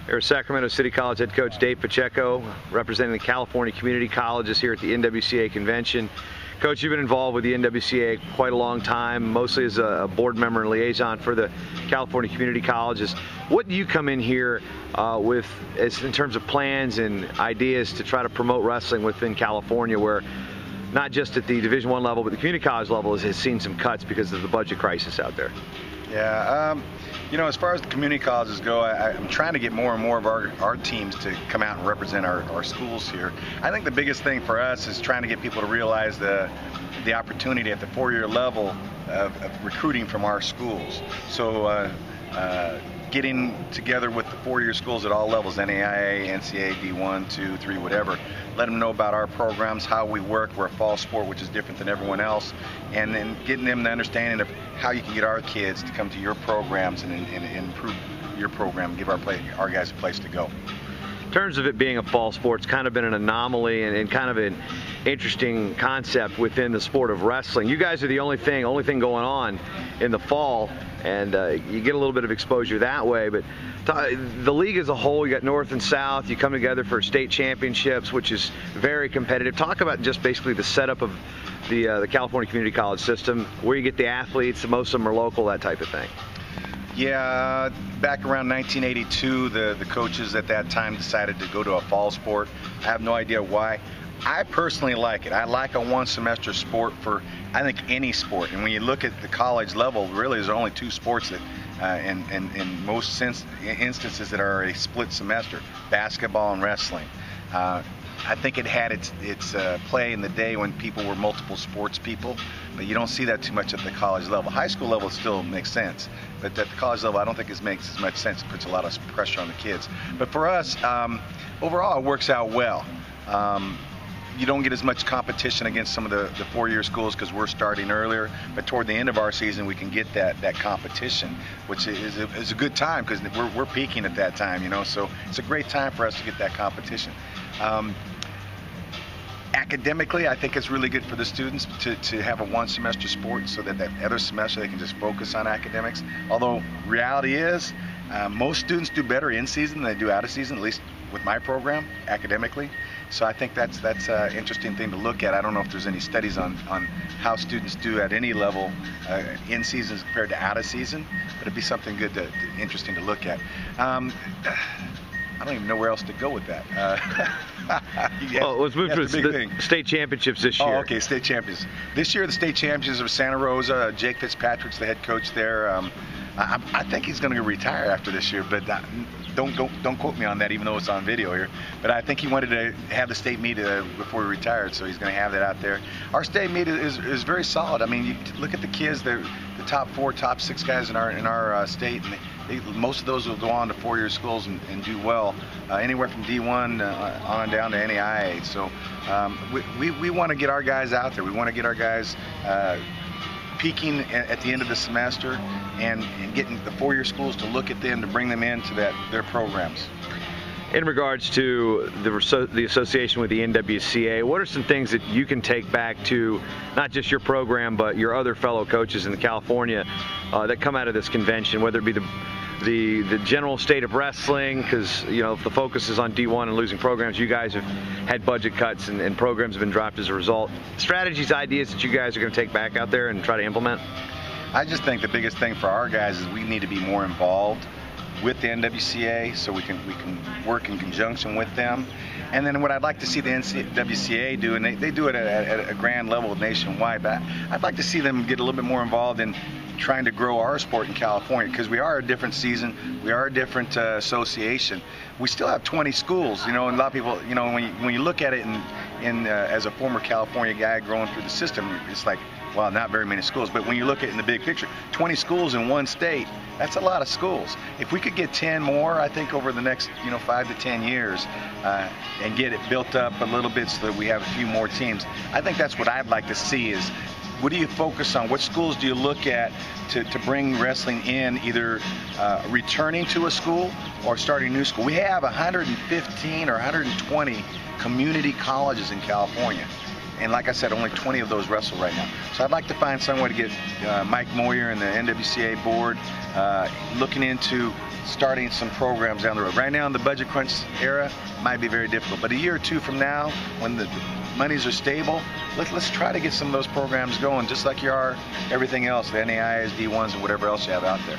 There's Sacramento City College head coach Dave Pacheco, representing the California community colleges here at the NWCA convention. Coach, you've been involved with the NWCA quite a long time, mostly as a board member and liaison for the California community colleges. What do you come in here with in terms of plans and ideas to try to promote wrestling within California, where not just at the Division I level, but the community college level has seen some cuts because of the budget crisis out there? Yeah, you know, as far as the community colleges go, I'm trying to get more and more of our teams to come out and represent our schools here. I think the biggest thing for us is trying to get people to realize the opportunity at the four-year level of recruiting from our schools. So getting together with the four-year schools at all levels, NAIA, NCAA, D1, 2, 3, whatever, let them know about our programs, how we work. We're a fall sport, which is different than everyone else, and then getting them the understanding of how you can get our kids to come to your programs and improve your program, give our guys a place to go. In terms of it being a fall sport, it's kind of been an anomaly and kind of an interesting concept within the sport of wrestling. You guys are the only thing going on in the fall, and you get a little bit of exposure that way. But the league as a whole, you got North and South, you come together for state championships, which is very competitive. Talk about just basically the setup of the California Community College system, where you get the athletes, most of them are local, that type of thing. Yeah, back around 1982, the coaches at that time decided to go to a fall sport. I have no idea why. I personally like it. I like a one-semester sport for, I think, any sport. And when you look at the college level, really there's only two sports that, in most instances, that are a split semester: basketball and wrestling. I think it had its play in the day when people were multiple sports people, but you don't see that too much at the college level. High school level still makes sense, but at the college level I don't think it makes as much sense. It puts a lot of pressure on the kids. But for us, overall it works out well. You don't get as much competition against some of the four-year schools because we're starting earlier, but toward the end of our season we can get that competition, which is a good time because we're peaking at that time, you know, so it's a great time for us to get that competition. Academically, I think it's really good for the students to have a one-semester sport so that other semester they can just focus on academics. Although reality is, most students do better in season than they do out of season, at least with my program, academically. So I think that's an interesting thing to look at. I don't know if there's any studies on how students do at any level in season compared to out of season, but it'd be something good interesting to look at. I don't even know where else to go with that. Well, let's move to the state championships this year. Oh, okay, state champions. This year, the state champions of Santa Rosa. Jake Fitzpatrick's the head coach there. I think he's going to retire after this year, but don't quote me on that, even though it's on video here. But I think he wanted to have the state meet before he retired, so he's going to have that out there. Our state meet is very solid. I mean, you look at the kids; they're the top 4, top 6 guys in our state, and most of those will go on to four-year schools and do well, anywhere from D1 on down to NAIA. So we want to get our guys out there. We want to get our guys peaking at the end of the semester and getting the four-year schools to look at them, to bring them into their programs. In regards to the association with the NWCA, what are some things that you can take back to not just your program but your other fellow coaches in California that come out of this convention, whether it be the general state of wrestling, because you know if the focus is on D1 and losing programs, you guys have had budget cuts and programs have been dropped as a result. Strategies, ideas that you guys are going to take back out there and try to implement? I just think the biggest thing for our guys is we need to be more involved with the NWCA, so we can work in conjunction with them. And then what I'd like to see the NWCA do, and they do it at a grand level nationwide, but I'd like to see them get a little bit more involved in trying to grow our sport in California, because we are a different season, we are a different association. We still have 20 schools, you know, and a lot of people, you know, when you look at it as a former California guy growing through the system, it's like, well, not very many schools, but when you look at it in the big picture, 20 schools in one state, that's a lot of schools. If we could get 10 more, I think over the next 5 to 10 years, and get it built up a little bit so that we have a few more teams, I think that's what I'd like to see is, what do you focus on? What schools do you look at to bring wrestling in, either returning to a school or starting a new school? We have 115 or 120 community colleges in California. And like I said, only 20 of those wrestle right now. So I'd like to find some way to get Mike Moyer and the NWCA board looking into starting some programs down the road. Right now in the budget crunch era, might be very difficult. But a year or two from now, when the monies are stable, let's try to get some of those programs going, just like you are everything else, the NAIAs, D1s, and whatever else you have out there.